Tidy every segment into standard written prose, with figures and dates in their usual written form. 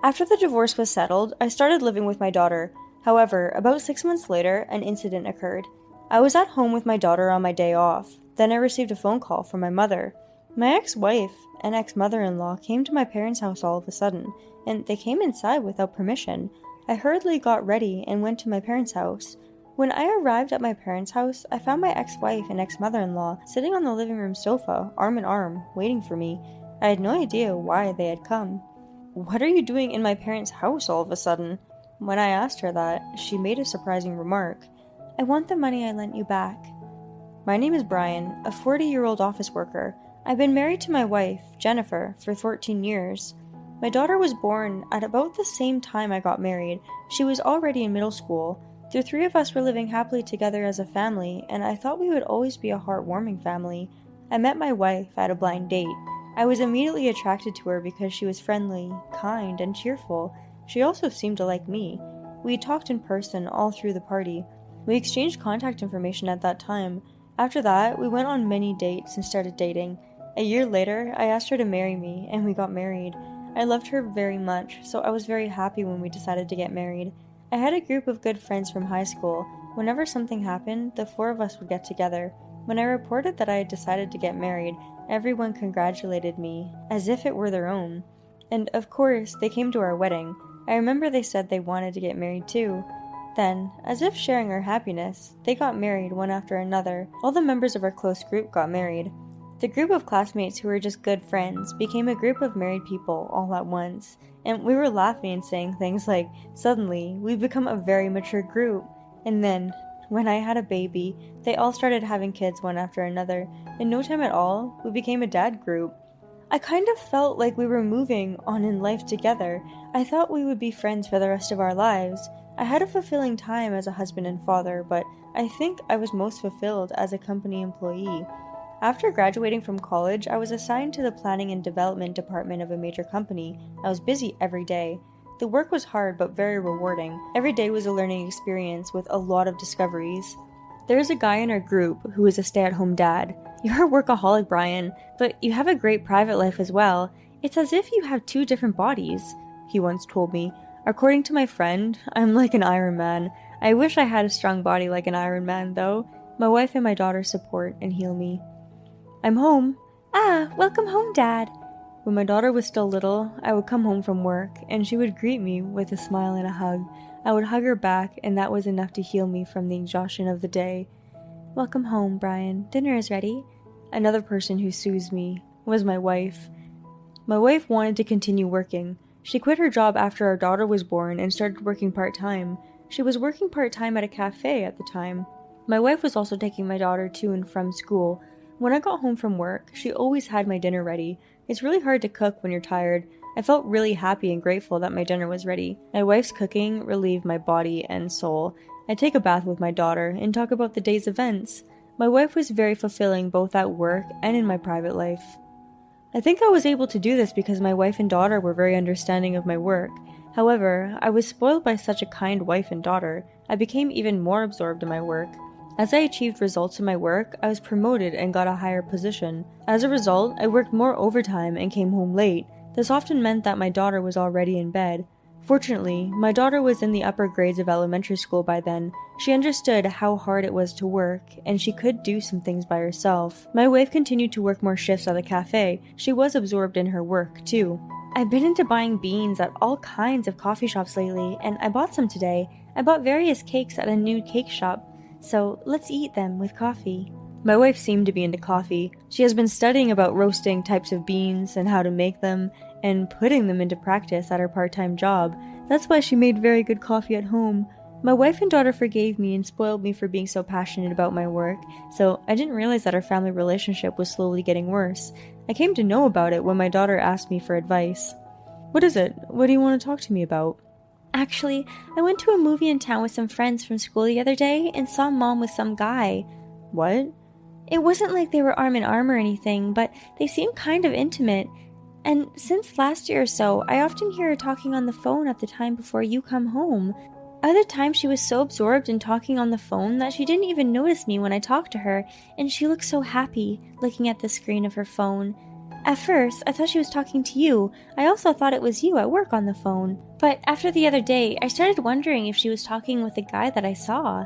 After the divorce was settled, I started living with my daughter. However, about 6 months later, an incident occurred. I was at home with my daughter on my day off. Then I received a phone call from my mother. My ex-wife and ex-mother-in-law came to my parents' house all of a sudden, and they came inside without permission. I hurriedly got ready and went to my parents' house. When I arrived at my parents' house, I found my ex-wife and ex-mother-in-law sitting on the living room sofa, arm in arm, waiting for me. I had no idea why they had come. "What are you doing in my parents' house all of a sudden?" When I asked her that, she made a surprising remark. "I want the money I lent you back." My name is Brian, a 40-year-old office worker. I've been married to my wife, Jennifer, for 14 years. My daughter was born at about the same time I got married. She was already in middle school. The three of us were living happily together as a family, and I thought we would always be a heartwarming family. I met my wife at a blind date. I was immediately attracted to her because she was friendly, kind, and cheerful. She also seemed to like me. We talked in person all through the party. We exchanged contact information at that time. After that, we went on many dates and started dating. A year later, I asked her to marry me, and we got married. I loved her very much, so I was very happy when we decided to get married. I had a group of good friends from high school. Whenever something happened, the four of us would get together. When I reported that I had decided to get married, everyone congratulated me, as if it were their own. And of course, they came to our wedding. I remember they said they wanted to get married too. Then, as if sharing our happiness, they got married one after another. All the members of our close group got married. The group of classmates who were just good friends became a group of married people all at once, and we were laughing and saying things like, "Suddenly, we've become a very mature group." And then, when I had a baby, they all started having kids one after another. In no time at all, we became a dad group. I kind of felt like we were moving on in life together. I thought we would be friends for the rest of our lives. I had a fulfilling time as a husband and father, but I think I was most fulfilled as a company employee. After graduating from college, I was assigned to the planning and development department of a major company. I was busy every day. The work was hard but very rewarding. Every day was a learning experience with a lot of discoveries. There is a guy in our group who is a stay-at-home dad. "You're a workaholic, Brian, but you have a great private life as well. It's as if you have two different bodies," he once told me. According to my friend, I'm like an Iron Man. I wish I had a strong body like an Iron Man, though. My wife and my daughter support and heal me. "I'm home." "Ah, welcome home, Dad." When my daughter was still little, I would come home from work, and she would greet me with a smile and a hug. I would hug her back, and that was enough to heal me from the exhaustion of the day. "Welcome home, Brian. Dinner is ready." Another person who soothes me was my wife. My wife wanted to continue working. She quit her job after our daughter was born and started working part-time. She was working part-time at a cafe at the time. My wife was also taking my daughter to and from school. When I got home from work, she always had my dinner ready. It's really hard to cook when you're tired. I felt really happy and grateful that my dinner was ready. My wife's cooking relieved my body and soul. I take a bath with my daughter and talk about the day's events. My wife was very fulfilling both at work and in my private life. I think I was able to do this because my wife and daughter were very understanding of my work. However, I was spoiled by such a kind wife and daughter. I became even more absorbed in my work. As I achieved results in my work, I was promoted and got a higher position. As a result, I worked more overtime and came home late. This often meant that my daughter was already in bed. Fortunately, my daughter was in the upper grades of elementary school by then. She understood how hard it was to work, and she could do some things by herself. My wife continued to work more shifts at the cafe. She was absorbed in her work, too. "I've been into buying beans at all kinds of coffee shops lately, and I bought some today. I bought various cakes at a new cake shop. So let's eat them with coffee." My wife seemed to be into coffee. She has been studying about roasting types of beans and how to make them, and putting them into practice at her part-time job. That's why she made very good coffee at home. My wife and daughter forgave me and spoiled me for being so passionate about my work, so I didn't realize that our family relationship was slowly getting worse. I came to know about it when my daughter asked me for advice. "What is it? What do you want to talk to me about?" "Actually, I went to a movie in town with some friends from school the other day and saw Mom with some guy." "What?" "It wasn't like they were arm in arm or anything, but they seemed kind of intimate. And since last year or so, I often hear her talking on the phone at the time before you come home. Other times she was so absorbed in talking on the phone that she didn't even notice me when I talked to her, and she looked so happy looking at the screen of her phone. At first, I thought she was talking to you. I also thought it was you at work on the phone. But after the other day, I started wondering if she was talking with the guy that I saw.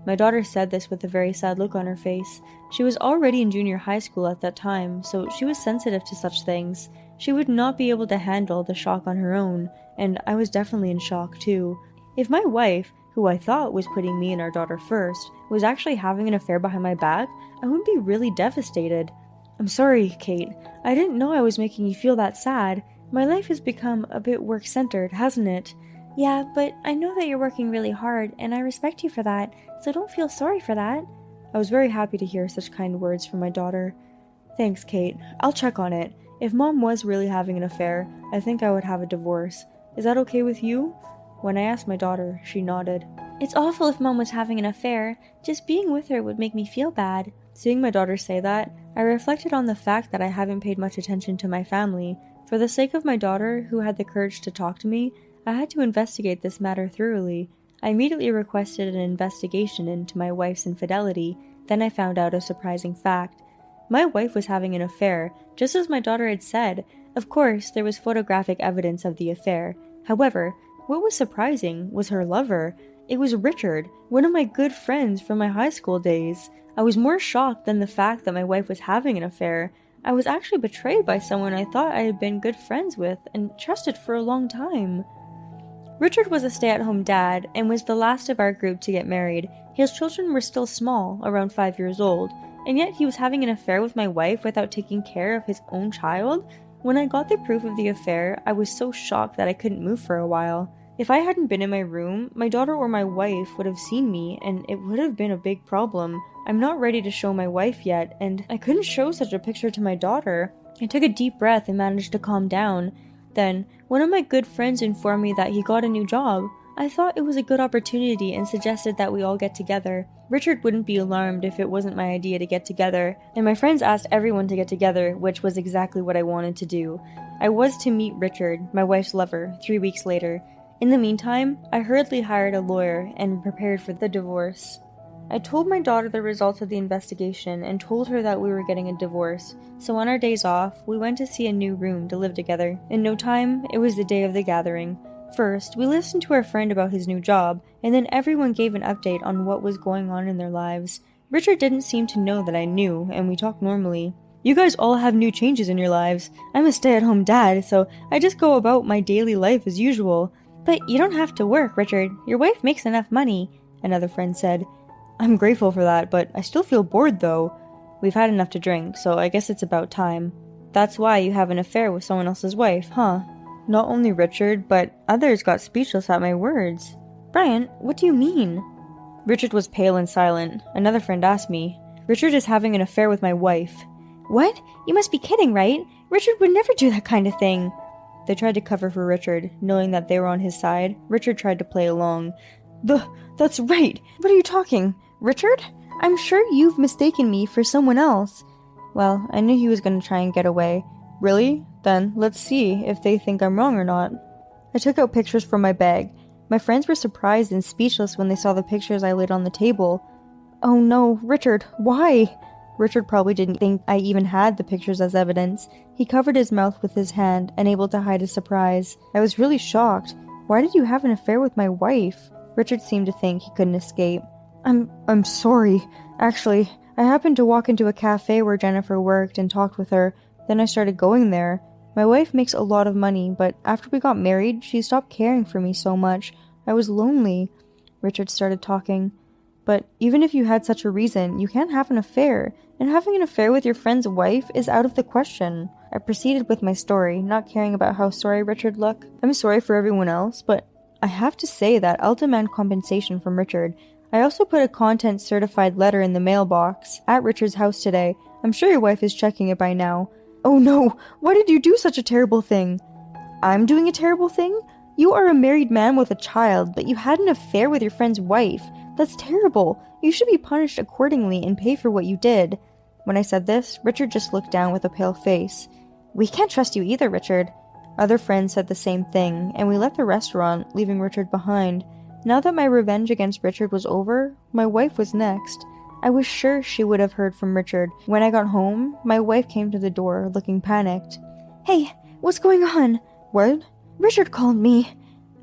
My daughter said this with a very sad look on her face. She was already in junior high school at that time, so she was sensitive to such things. She would not be able to handle the shock on her own, and I was definitely in shock too. If my wife, who I thought was putting me and our daughter first, was actually having an affair behind my back, I would be really devastated. I'm sorry, Kate. I didn't know I was making you feel that sad. My life has become a bit work-centered, hasn't it? Yeah, but I know that you're working really hard, and I respect you for that, so don't feel sorry for that. I was very happy to hear such kind words from my daughter. Thanks, Kate. I'll check on it. If Mom was really having an affair, I think I would have a divorce. Is that okay with you? When I asked my daughter, she nodded. It's awful if Mom was having an affair. Just being with her would make me feel bad. Seeing my daughter say that, I reflected on the fact that I haven't paid much attention to my family. For the sake of my daughter, who had the courage to talk to me, I had to investigate this matter thoroughly. I immediately requested an investigation into my wife's infidelity. Then I found out a surprising fact. My wife was having an affair, just as my daughter had said. Of course, there was photographic evidence of the affair. However, what was surprising was her lover. It was Richard, one of my good friends from my high school days. I was more shocked than the fact that my wife was having an affair. I was actually betrayed by someone I thought I had been good friends with and trusted for a long time. Richard was a stay-at-home dad and was the last of our group to get married. His children were still small, around 5 years old, and yet he was having an affair with my wife without taking care of his own child? When I got the proof of the affair, I was so shocked that I couldn't move for a while. If I hadn't been in my room, my daughter or my wife would have seen me, and it would have been a big problem. I'm not ready to show my wife yet, and I couldn't show such a picture to my daughter. I took a deep breath and managed to calm down. Then, one of my good friends informed me that he got a new job. I thought it was a good opportunity and suggested that we all get together. Richard wouldn't be alarmed if it wasn't my idea to get together, and my friends asked everyone to get together, which was exactly what I wanted to do. I was to meet Richard, my wife's lover, 3 weeks later. In the meantime, I hurriedly hired a lawyer and prepared for the divorce. I told my daughter the results of the investigation and told her that we were getting a divorce, so on our days off, we went to see a new room to live together. In no time, it was the day of the gathering. First, we listened to our friend about his new job, and then everyone gave an update on what was going on in their lives. Richard didn't seem to know that I knew, and we talked normally. You guys all have new changes in your lives. I'm a stay-at-home dad, so I just go about my daily life as usual. But you don't have to work, Richard. Your wife makes enough money, another friend said. I'm grateful for that, but I still feel bored though. We've had enough to drink, so I guess it's about time. That's why you have an affair with someone else's wife, huh? Not only Richard, but others got speechless at my words. Brian, what do you mean? Richard was pale and silent. Another friend asked me, Richard is having an affair with my wife. What? You must be kidding, right? Richard would never do that kind of thing. They tried to cover for Richard, knowing that they were on his side. Richard tried to play along. That's right. What are you talking? Richard? I'm sure you've mistaken me for someone else. Well, I knew he was going to try and get away. Really? Then let's see if they think I'm wrong or not. I took out pictures from my bag. My friends were surprised and speechless when they saw the pictures I laid on the table. Oh no, Richard, why? Richard probably didn't think I even had the pictures as evidence. He covered his mouth with his hand, unable to hide his surprise. I was really shocked. Why did you have an affair with my wife? Richard seemed to think he couldn't escape. I'm sorry. Actually, I happened to walk into a cafe where Jennifer worked and talked with her. Then I started going there. My wife makes a lot of money, but after we got married, she stopped caring for me so much. I was lonely. Richard started talking. But even if you had such a reason, you can't have an affair, and having an affair with your friend's wife is out of the question. I proceeded with my story, not caring about how sorry Richard looked. I'm sorry for everyone else, but I have to say that I'll demand compensation from Richard. I also put a content certified letter in the mailbox at Richard's house today. I'm sure your wife is checking it by now. Oh no, why did you do such a terrible thing? I'm doing a terrible thing? You are a married man with a child, but you had an affair with your friend's wife. That's terrible. You should be punished accordingly and pay for what you did. When I said this, Richard just looked down with a pale face. We can't trust you either, Richard. Other friends said the same thing, and we left the restaurant, leaving Richard behind. Now that my revenge against Richard was over, my wife was next. I was sure she would have heard from Richard. When I got home, my wife came to the door, looking panicked. "Hey, what's going on?" "What?" "Richard called me."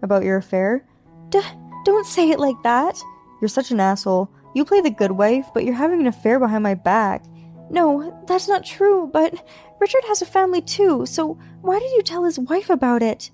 "About your affair?" Don't say it like that." "You're such an asshole. You play the good wife, but you're having an affair behind my back." "No, that's not true, but Richard has a family too, so why did you tell his wife about it?"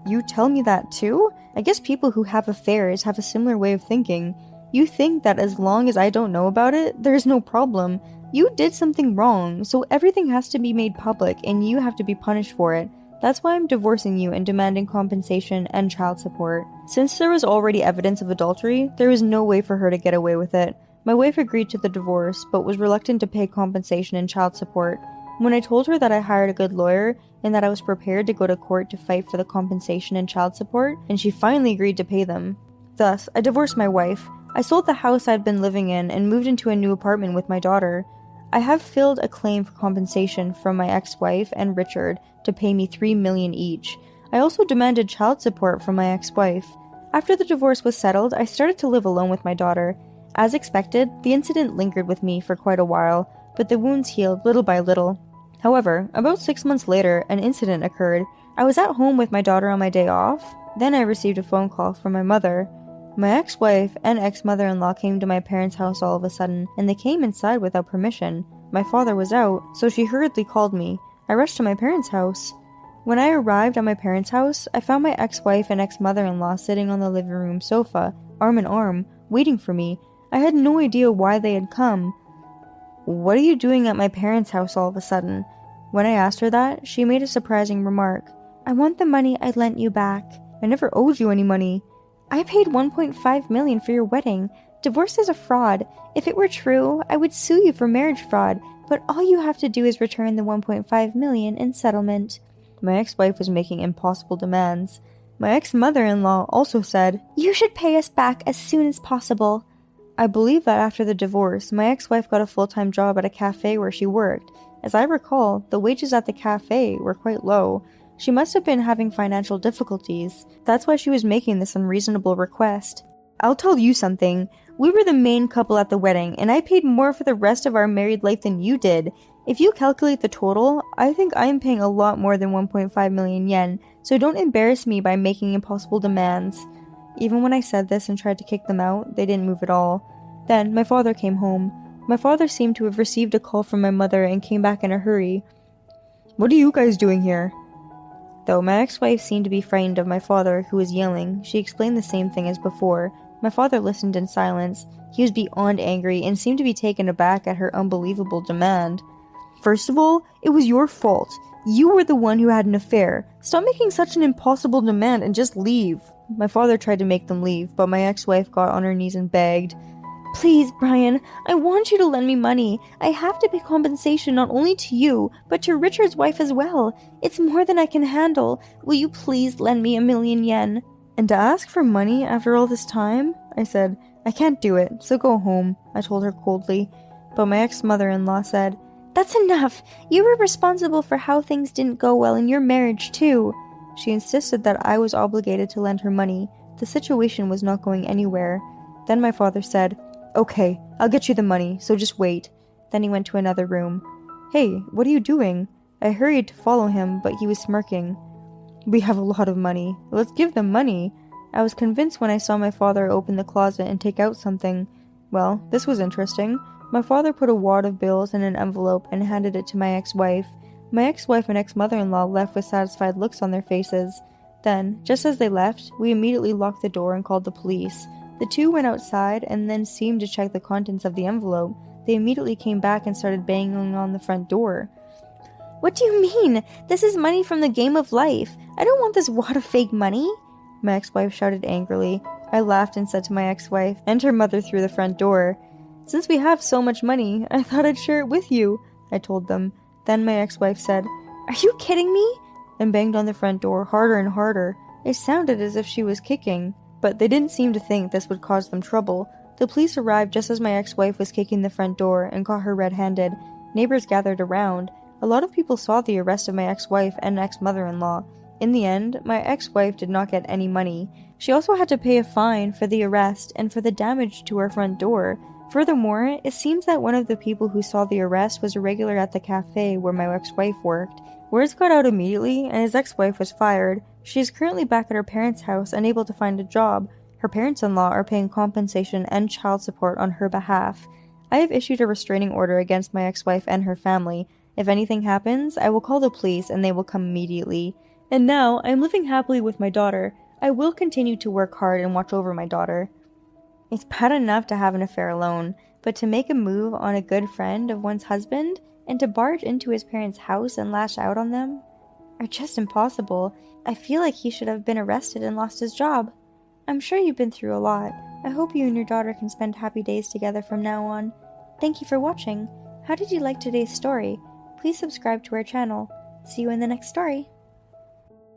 "You tell me that too? I guess people who have affairs have a similar way of thinking. You think that as long as I don't know about it, there's no problem. You did something wrong, so everything has to be made public and you have to be punished for it. That's why I'm divorcing you and demanding compensation and child support." Since there was already evidence of adultery, there was no way for her to get away with it. My wife agreed to the divorce, but was reluctant to pay compensation and child support. When I told her that I hired a good lawyer and that I was prepared to go to court to fight for the compensation and child support, and she finally agreed to pay them. Thus, I divorced my wife. I sold the house I'd been living in and moved into a new apartment with my daughter. I have filed a claim for compensation from my ex-wife and Richard to pay me $3 million each. I also demanded child support from my ex-wife. After the divorce was settled, I started to live alone with my daughter. As expected, the incident lingered with me for quite a while, but the wounds healed little by little. However, about 6 months later, an incident occurred. I was at home with my daughter on my day off. Then I received a phone call from my mother. My ex-wife and ex-mother-in-law came to my parents' house all of a sudden, and they came inside without permission. My father was out, so she hurriedly called me. I rushed to my parents' house. When I arrived at my parents' house, I found my ex-wife and ex-mother-in-law sitting on the living room sofa, arm in arm, waiting for me. I had no idea why they had come. "What are you doing at my parents' house all of a sudden?" When I asked her that, she made a surprising remark. "I want the money I lent you back." "I never owed you any money." "I paid $1.5 million for your wedding. Divorce is a fraud. If it were true, I would sue you for marriage fraud, but all you have to do is return the $1.5 million in settlement." My ex-wife was making impossible demands. My ex-mother-in-law also said, "You should pay us back as soon as possible." I believe that after the divorce, my ex-wife got a full-time job at a cafe where she worked. As I recall, the wages at the cafe were quite low. She must have been having financial difficulties. That's why she was making this unreasonable request. I'll tell you something. We were the main couple at the wedding, and I paid more for the rest of our married life than you did. If you calculate the total, I think I am paying a lot more than 1.5 million yen, so don't embarrass me by making impossible demands. Even when I said this and tried to kick them out, they didn't move at all. Then, my father came home. My father seemed to have received a call from my mother and came back in a hurry. "What are you guys doing here?" Though my ex-wife seemed to be frightened of my father, who was yelling, she explained the same thing as before. My father listened in silence. He was beyond angry and seemed to be taken aback at her unbelievable demand. "First of all, it was your fault. You were the one who had an affair. Stop making such an impossible demand and just leave." My father tried to make them leave, but my ex-wife got on her knees and begged. "Please, Brian, I want you to lend me money. I have to pay compensation not only to you, but to Richard's wife as well. It's more than I can handle. Will you please lend me 1,000,000 yen? "And to ask for money after all this time?" I said. "I can't do it, so go home," I told her coldly. But my ex-mother-in-law said, "That's enough. You were responsible for how things didn't go well in your marriage, too." She insisted that I was obligated to lend her money. The situation was not going anywhere. Then my father said, "Okay, I'll get you the money, so just wait." Then he went to another room. "Hey, what are you doing?" I hurried to follow him, but he was smirking. "We have a lot of money. Let's give them money." I was convinced when I saw my father open the closet and take out something. Well, this was interesting. My father put a wad of bills in an envelope and handed it to my ex-wife. My ex-wife and ex-mother-in-law left with satisfied looks on their faces. Then, just as they left, we immediately locked the door and called the police. The two went outside and then seemed to check the contents of the envelope. They immediately came back and started banging on the front door. "What do you mean? This is money from the game of life. I don't want this wad of fake money," my ex-wife shouted angrily. I laughed and said to my ex-wife and her mother through the front door, "Since we have so much money, I thought I'd share it with you," I told them. Then my ex-wife said, "Are you kidding me?" and banged on the front door harder and harder. It sounded as if she was kicking, but they didn't seem to think this would cause them trouble. The police arrived just as my ex-wife was kicking the front door and caught her red-handed. Neighbors gathered around. A lot of people saw the arrest of my ex-wife and ex-mother-in-law. In the end, my ex-wife did not get any money. She also had to pay a fine for the arrest and for the damage to her front door. Furthermore, it seems that one of the people who saw the arrest was a regular at the cafe where my ex-wife worked. Words got out immediately, and his ex-wife was fired. She is currently back at her parents' house, unable to find a job. Her parents-in-law are paying compensation and child support on her behalf. I have issued a restraining order against my ex-wife and her family. If anything happens, I will call the police and they will come immediately. And now, I am living happily with my daughter. I will continue to work hard and watch over my daughter. It's bad enough to have an affair alone, but to make a move on a good friend of one's husband and to barge into his parents' house and lash out on them are just impossible. I feel like he should have been arrested and lost his job. I'm sure you've been through a lot. I hope you and your daughter can spend happy days together from now on. Thank you for watching. How did you like today's story? Please subscribe to our channel. See you in the next story.